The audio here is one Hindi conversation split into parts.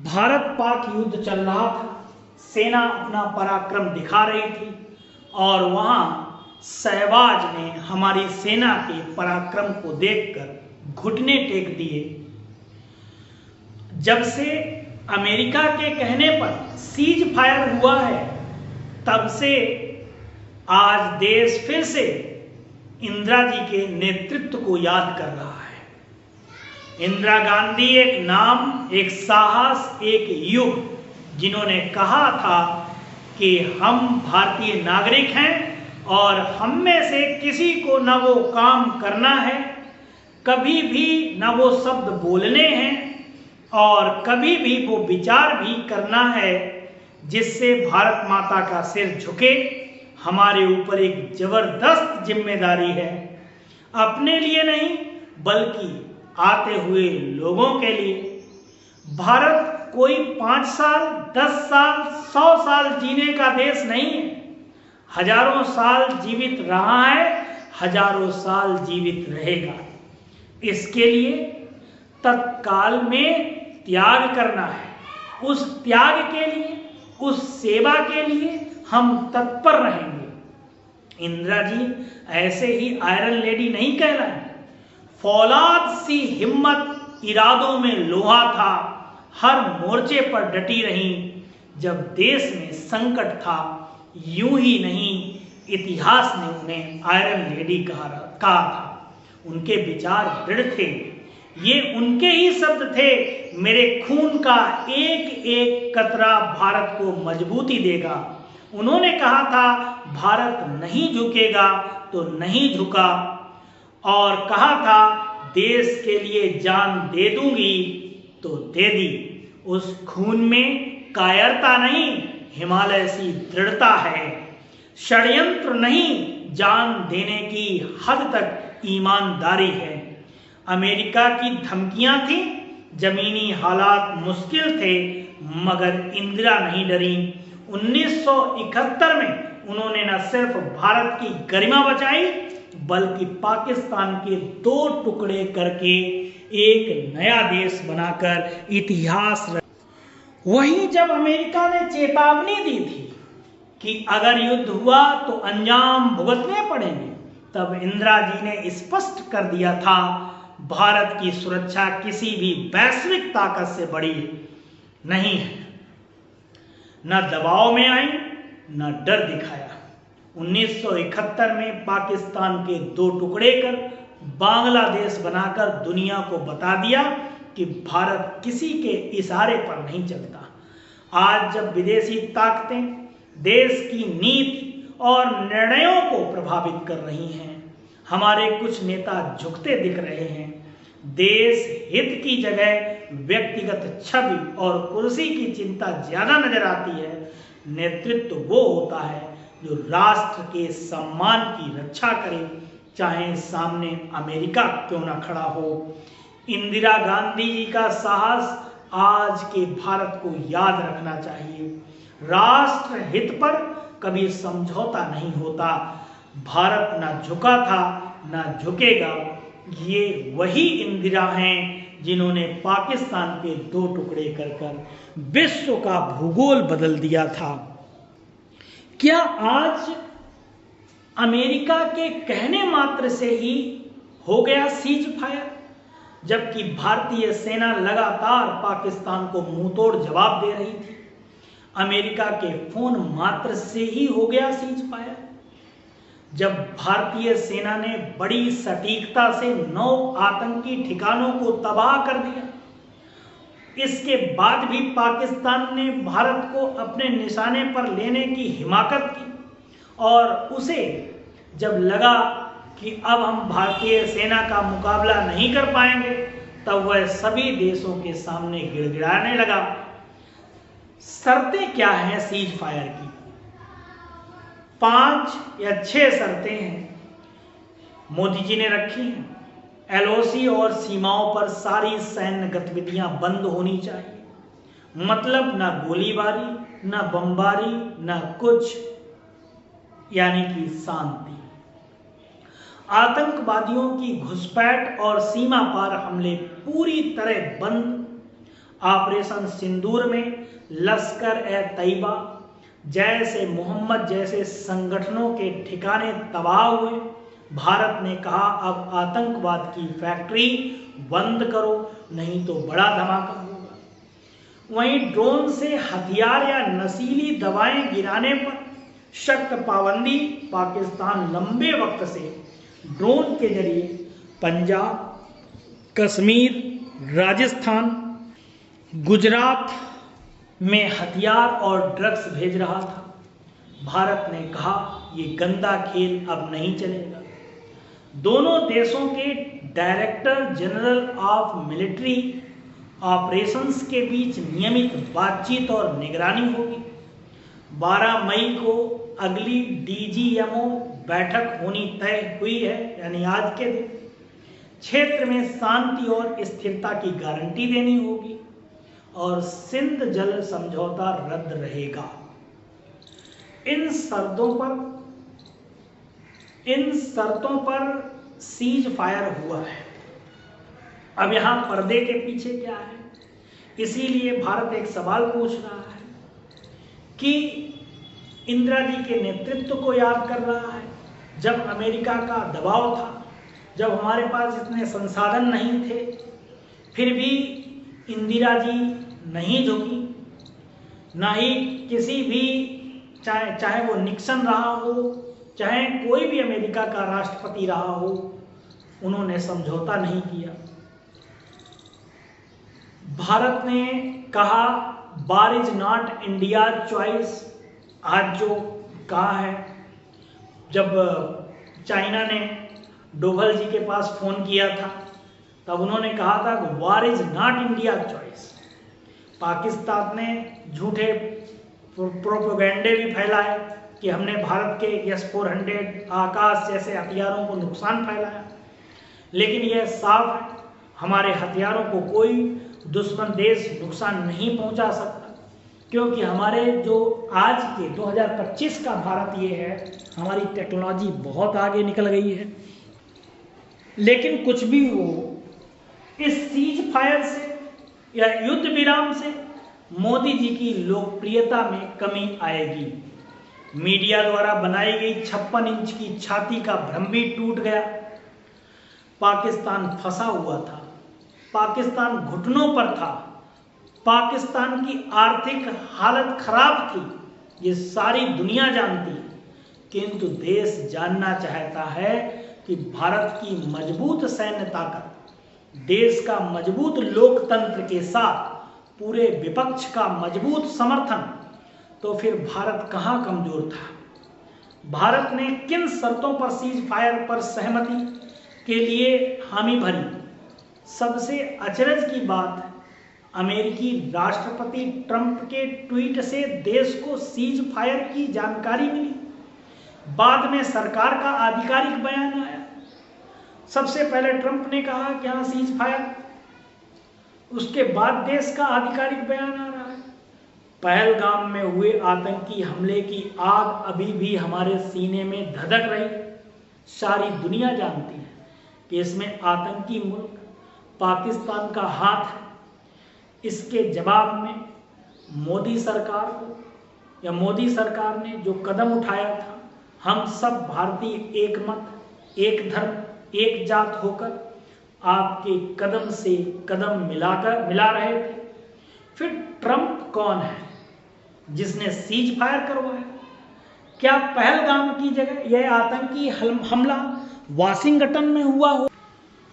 भारत पाक युद्ध चल रहा था। सेना अपना पराक्रम दिखा रही थी और वहां शहबाज ने हमारी सेना के पराक्रम को देखकर घुटने टेक दिए। जब से अमेरिका के कहने पर सीज फायर हुआ है, तब से आज देश फिर से इंदिरा जी के नेतृत्व को याद कर रहा है। इंदिरा गांधी एक नाम, एक साहस, एक युग, जिन्होंने कहा था कि हम भारतीय नागरिक हैं और हम में से किसी को न वो काम करना है, कभी भी न वो शब्द बोलने हैं और कभी भी वो विचार भी करना है जिससे भारत माता का सिर झुके। हमारे ऊपर एक जबरदस्त जिम्मेदारी है, अपने लिए नहीं बल्कि आते हुए लोगों के लिए। भारत कोई 5 साल, 10 साल, 100 साल जीने का देश नहीं है। हजारों साल जीवित रहा है, हजारों साल जीवित रहेगा। इसके लिए तत्काल में त्याग करना है। उस त्याग के लिए, उस सेवा के लिए हम तत्पर रहेंगे। इंदिरा जी ऐसे ही आयरन लेडी नहीं कहलाई। फौलाद सी हिम्मत, इरादों में लोहा था, हर मोर्चे पर डटी रहीं। जब देश में संकट था, यूं ही नहीं इतिहास ने उन्हें आयरन लेडी कहा था। उनके विचार दृढ़ थे। ये उनके ही शब्द थे, मेरे खून का एक एक कतरा भारत को मजबूती देगा। उन्होंने कहा था भारत नहीं झुकेगा तो नहीं झुका, और कहा था देश के लिए जान दे दूंगी तो दे दी। उस खून में कायरता नहीं, हिमालय सी दृढ़ता है। षड्यंत्र नहीं, जान देने की हद तक ईमानदारी है। अमेरिका की धमकियां थी, जमीनी हालात मुश्किल थे, मगर इंदिरा नहीं डरी। 1971 में उन्होंने न सिर्फ भारत की गरिमा बचाई बल्कि पाकिस्तान के 2 टुकड़े करके एक नया देश बनाकर इतिहास वहीं जब अमेरिका ने चेतावनी दी थी कि अगर युद्ध हुआ तो अंजाम भुगतने पड़ेंगे, तब इंदिरा जी ने स्पष्ट कर दिया था भारत की सुरक्षा किसी भी वैश्विक ताकत से बड़ी नहीं है। न दबाव में आई, न डर दिखाया। 1971 में पाकिस्तान के 2 टुकड़े कर बांग्लादेश बनाकर दुनिया को बता दिया कि भारत किसी के इशारे पर नहीं चलता। आज जब विदेशी ताकतें देश की नीति और निर्णयों को प्रभावित कर रही हैं, हमारे कुछ नेता झुकते दिख रहे हैं। देश हित की जगह व्यक्तिगत छवि और कुर्सी की चिंता ज्यादा नजर आती है। नेतृत्व वो होता है जो राष्ट्र के सम्मान की रक्षा करे, चाहे सामने अमेरिका क्यों न खड़ा हो। इंदिरा गांधी जी का साहस आज के भारत को याद रखना चाहिए। राष्ट्र हित पर कभी समझौता नहीं होता। भारत न झुका था, न झुकेगा। ये वही इंदिरा हैं जिन्होंने पाकिस्तान के 2 टुकड़े कर विश्व का भूगोल बदल दिया था। क्या आज अमेरिका के कहने मात्र से ही हो गया सीज फायर, जबकि भारतीय सेना लगातार पाकिस्तान को मुंहतोड़ जवाब दे रही थी? अमेरिका के फोन मात्र से ही हो गया सीज फायर, जब भारतीय सेना ने बड़ी सटीकता से 9 आतंकी ठिकानों को तबाह कर दिया। इसके बाद भी पाकिस्तान ने भारत को अपने निशाने पर लेने की हिमाकत की, और उसे जब लगा कि अब हम भारतीय सेना का मुकाबला नहीं कर पाएंगे, तब वह सभी देशों के सामने गिड़गिड़ाने लगा। शर्तें क्या हैं सीज फायर की? 5 या 6 शर्तें हैं, मोदी जी ने रखी हैं। LOC और सीमाओं पर सारी सैन्य गतिविधियां बंद होनी चाहिए। मतलब ना गोलीबारी, ना बमबारी, ना कुछ, यानी कि शांति। आतंकवादियों की घुसपैठ और सीमा पार हमले पूरी तरह बंद। ऑपरेशन सिंदूर में लश्कर ए तैयबा जैसे मोहम्मद जैसे संगठनों के ठिकाने तबाह हुए। भारत ने कहा अब आतंकवाद की फैक्ट्री बंद करो, नहीं तो बड़ा धमाका होगा। वहीं ड्रोन से हथियार या नशीली दवाएं गिराने पर सख्त पाबंदी। पाकिस्तान लंबे वक्त से ड्रोन के जरिए पंजाब, कश्मीर, राजस्थान, गुजरात में हथियार और ड्रग्स भेज रहा था। भारत ने कहा ये गंदा खेल अब नहीं चलेगा। दोनों देशों के director general of military operations के बीच नियमित बातचीत और निगरानी होगी। 12 मई को अगली डीजीएमओ बैठक होनी तय हुई है, यानी आज के दिन। क्षेत्र में शांति और स्थिरता की गारंटी देनी होगी और सिंध जल समझौता रद्द रहेगा। इन शर्तों पर सीज फायर हुआ है। अब यहां पर्दे के पीछे क्या है, इसीलिए भारत एक सवाल पूछ रहा है कि इंदिरा जी के नेतृत्व को याद कर रहा है। जब अमेरिका का दबाव था, जब हमारे पास इतने संसाधन नहीं थे, फिर भी इंदिरा जी नहीं झुकी, ना ही किसी भी चाहे वो निक्सन रहा हो, चाहे कोई भी अमेरिका का राष्ट्रपति रहा हो, उन्होंने समझौता नहीं किया। भारत ने कहा वार इज नॉट इंडिया चॉइस। आज जो कहा है, जब चाइना ने डोभाल जी के पास फोन किया था तब उन्होंने कहा था कि वार is not India choice. Pakistan ने झूठे प्रोपेगेंडे भी फैलाए कि हमने भारत के S-400 आकाश जैसे हथियारों को नुकसान फैलाया, लेकिन यह साफ है हमारे हथियारों को कोई दुश्मन देश नुकसान नहीं पहुंचा सकता, क्योंकि हमारे जो आज के 2025 का भारत ये है, हमारी टेक्नोलॉजी बहुत आगे निकल गई है। लेकिन कुछ भी हो, इस सीज फायर से या युद्ध विराम से मोदी जी की लोकप्रियता में कमी आएगी। मीडिया द्वारा बनाई गई 56 इंच की छाती का भ्रम भी टूट गया। पाकिस्तान फंसा हुआ था, पाकिस्तान घुटनों पर था, पाकिस्तान की आर्थिक हालत खराब थी, ये सारी दुनिया जानती है। किंतु देश जानना चाहता है कि भारत की मजबूत सैन्य ताकत, देश का मजबूत लोकतंत्र के साथ पूरे विपक्ष का मजबूत समर्थन, तो फिर भारत कहां कमजोर था? भारत ने किन शर्तों पर सीज फायर पर सहमति के लिए हामी भरी? सबसे अचरज की बात, अमेरिकी राष्ट्रपति ट्रंप के ट्वीट से देश को सीज फायर की जानकारी मिली। बाद में सरकार का आधिकारिक बयान आया। सबसे पहले ट्रंप ने कहा कि हाँ सीज फायर, उसके बाद देश का आधिकारिक बयान आ रहा है। पहलगाम में हुए आतंकी हमले की आग अभी भी हमारे सीने में धधक रही। सारी दुनिया जानती है कि इसमें आतंकी मुल्क पाकिस्तान का हाथ है। इसके जवाब में मोदी सरकार को या मोदी सरकार ने जो कदम उठाया था, हम सब भारतीय एक मत, एक धर्म, एक जात होकर आपके कदम से कदम मिला रहे थे। फिर ट्रंप कौन है जिसने सीज फायर करवाया? क्या पहलगाम की जगह यह आतंकी हमला वाशिंगटन में हुआ हो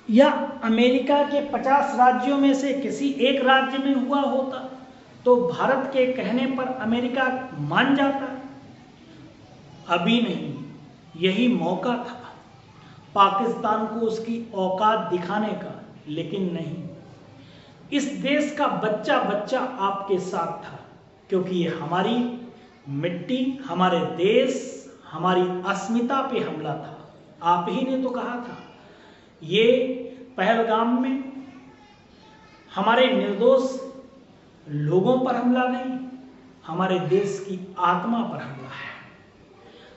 या अमेरिका के 50 राज्यों में से किसी एक राज्य में हुआ होता तो भारत के कहने पर अमेरिका मान जाता? अभी नहीं, यही मौका था पाकिस्तान को उसकी औकात दिखाने का, लेकिन नहीं। इस देश का बच्चा बच्चा आपके साथ था, क्योंकि ये हमारी मिट्टी, हमारे देश, हमारी अस्मिता पे हमला था। आप ही ने तो कहा था ये पहलगाम में हमारे निर्दोष लोगों पर हमला नहीं, हमारे देश की आत्मा पर हमला है।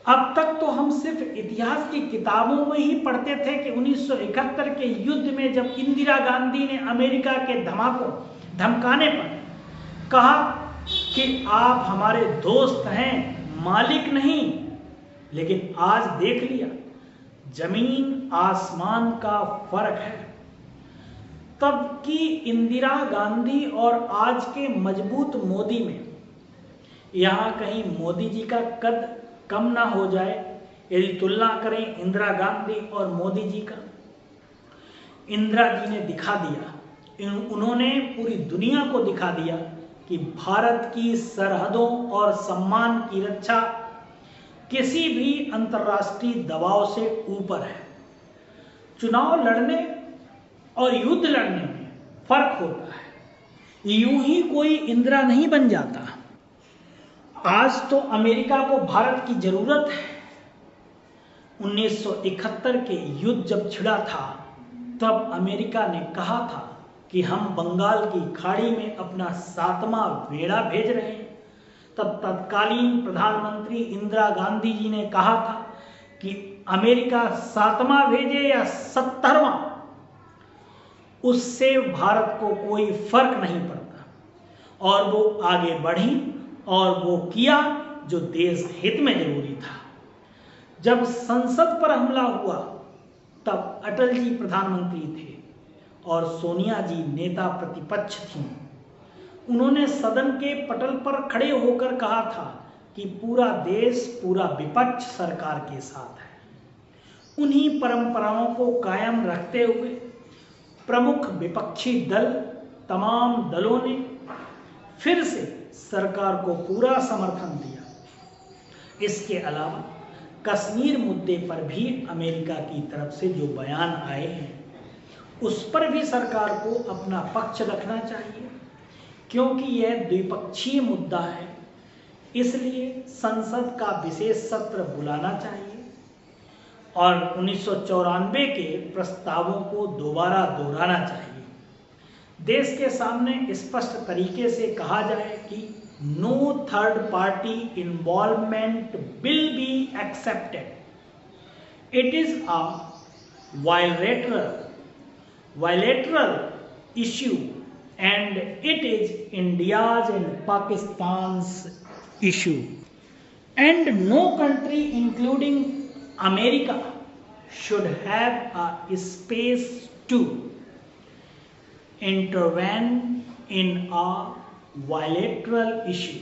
अब तक तो हम सिर्फ इतिहास की किताबों में ही पढ़ते थे कि 1971 के युद्ध में जब इंदिरा गांधी ने अमेरिका के धमकाने पर कहा कि आप हमारे दोस्त हैं, मालिक नहीं, लेकिन आज देख लिया जमीन आसमान का फर्क है। तब की इंदिरा गांधी और आज के मजबूत मोदी में यहां कहीं मोदी जी का कद कम ना हो जाए यदि तुलना करें इंदिरा गांधी और मोदी जी का। इंदिरा जी ने दिखा दिया, उन्होंने पूरी दुनिया को दिखा दिया कि भारत की सरहदों और सम्मान की रक्षा किसी भी अंतर्राष्ट्रीय दबाव से ऊपर है। चुनाव लड़ने और युद्ध लड़ने में फर्क होता है, यूं ही कोई इंदिरा नहीं बन जाता। आज तो अमेरिका को भारत की जरूरत है। 1971 के युद्ध जब छिड़ा था तब अमेरिका ने कहा था कि हम बंगाल की खाड़ी में अपना 7वां बेड़ा भेज रहे हैं। तब तत्कालीन प्रधानमंत्री इंदिरा गांधी जी ने कहा था कि अमेरिका 7वां भेजे या 70वां, उससे भारत को कोई फर्क नहीं पड़ता। और वो आगे बढ़ी और वो किया जो देश हित में जरूरी था। जब संसद पर हमला हुआ तब अटल जी प्रधानमंत्री थे और सोनिया जी नेता प्रतिपक्ष थीं। उन्होंने सदन के पटल पर खड़े होकर कहा था कि पूरा देश, पूरा विपक्ष सरकार के साथ है। उन्हीं परंपराओं को कायम रखते हुए प्रमुख विपक्षी दल, तमाम दलों ने फिर से सरकार को पूरा समर्थन दिया। इसके अलावा कश्मीर मुद्दे पर भी अमेरिका की तरफ से जो बयान आए हैं उस पर भी सरकार को अपना पक्ष रखना चाहिए, क्योंकि यह द्विपक्षीय मुद्दा है। इसलिए संसद का विशेष सत्र बुलाना चाहिए और 1994 के प्रस्तावों को दोबारा दोहराना चाहिए। देश के सामने स्पष्ट तरीके से कहा जाए कि no third party involvement will be accepted. It is a bilateral issue and it is India's and Pakistan's issue, and no country including America should have a space to intervene in a bilateral issue।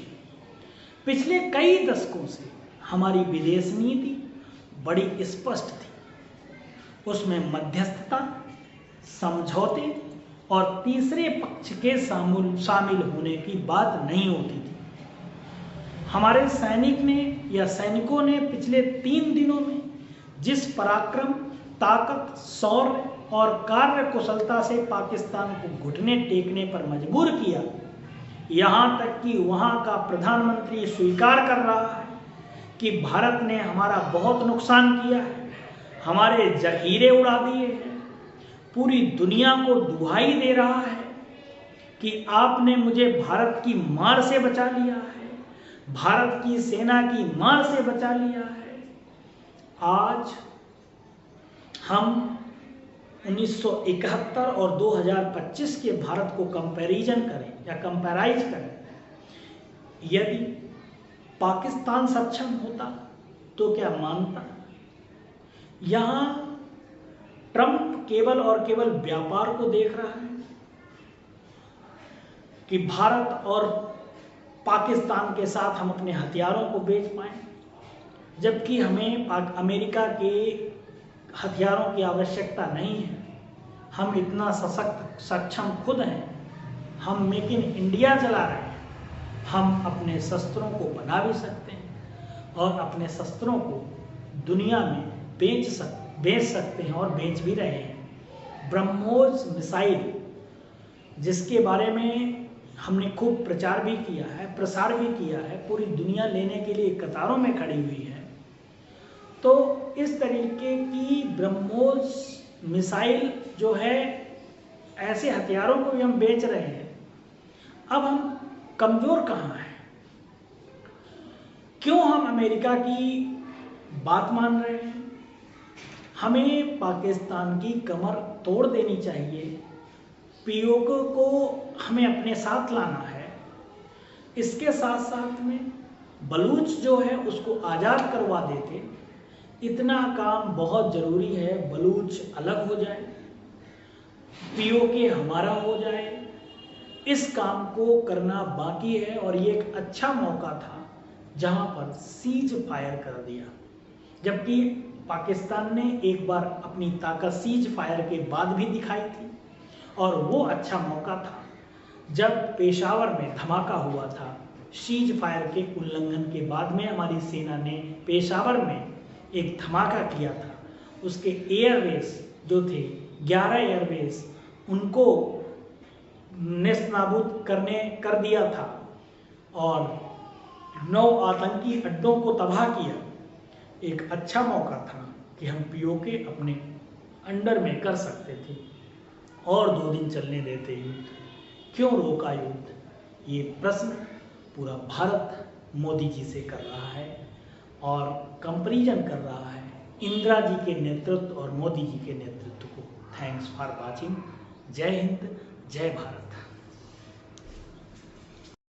पिछले कई दशकों से हमारी विदेश नीति बड़ी स्पष्ट थी। उसमें मध्यस्थता, समझौते और तीसरे पक्ष के शामिल होने की बात नहीं होती थी। हमारे सैनिकों ने पिछले 3 दिनों में जिस पराक्रम, ताकत, शौर्य और कार्य कुशलता से पाकिस्तान को घुटने टेकने पर मजबूर किया, यहाँ तक कि वहाँ का प्रधानमंत्री स्वीकार कर रहा है कि भारत ने हमारा बहुत नुकसान किया है, हमारे जखीरे उड़ा दिए हैं, पूरी दुनिया को दुहाई दे रहा है कि आपने मुझे भारत की मार से बचा लिया है, भारत की सेना की मार से बचा लिया है। आज हम 1971 और 2025 के भारत को कंपैरिजन करें या कंपैराइज करें, यदि पाकिस्तान सक्षम होता तो क्या मानता? यहाँ ट्रंप केवल और केवल व्यापार को देख रहा है कि भारत और पाकिस्तान के साथ हम अपने हथियारों को बेच पाएं, जबकि हमें अमेरिका के हथियारों की आवश्यकता नहीं है। हम इतना सशक्त, सक्षम खुद हैं। हम मेक इन इंडिया चला रहे हैं। हम अपने शस्त्रों को बना भी सकते हैं और अपने शस्त्रों को दुनिया में बेच सकते हैं और बेच भी रहे हैं। ब्रह्मोस मिसाइल, जिसके बारे में हमने खूब प्रचार भी किया है, प्रसार भी किया है, पूरी दुनिया लेने के लिए कतारों में खड़ी हुई है। तो इस तरीके की ब्रह्मोस मिसाइल जो है, ऐसे हथियारों को भी हम बेच रहे हैं। अब हम कमज़ोर कहाँ हैं? क्यों हम अमेरिका की बात मान रहे हैं। हमें पाकिस्तान की कमर तोड़ देनी चाहिए, पीओके को हमें अपने साथ लाना है। इसके साथ साथ में बलूच जो है उसको आज़ाद करवा देते, इतना काम बहुत ज़रूरी है। बलूच अलग हो जाए, पीओके हमारा हो जाए, इस काम को करना बाकी है। और ये एक अच्छा मौका था जहां पर सीज फायर कर दिया, जबकि पाकिस्तान ने एक बार अपनी ताकत सीज फायर के बाद भी दिखाई थी। और वो अच्छा मौका था जब पेशावर में धमाका हुआ था। सीज फायर के उल्लंघन के बाद में हमारी सेना ने पेशावर में एक धमाका किया था। उसके एयरबेस जो थे 11 एयरबेस, उनको नेस्तनाबूद कर दिया था और 9 आतंकी अड्डों को तबाह किया। एक अच्छा मौका था कि हम पीओके अपने अंडर में कर सकते थे। और 2 दिन चलने देते युद्ध, क्यों रोका युद्ध? ये प्रश्न पूरा भारत मोदी जी से कर रहा है और कंपैरिजन कर रहा है इंदिरा जी के नेतृत्व और मोदी जी के नेतृत्व को। Thanks for watching. जय हिंद, जय भारत।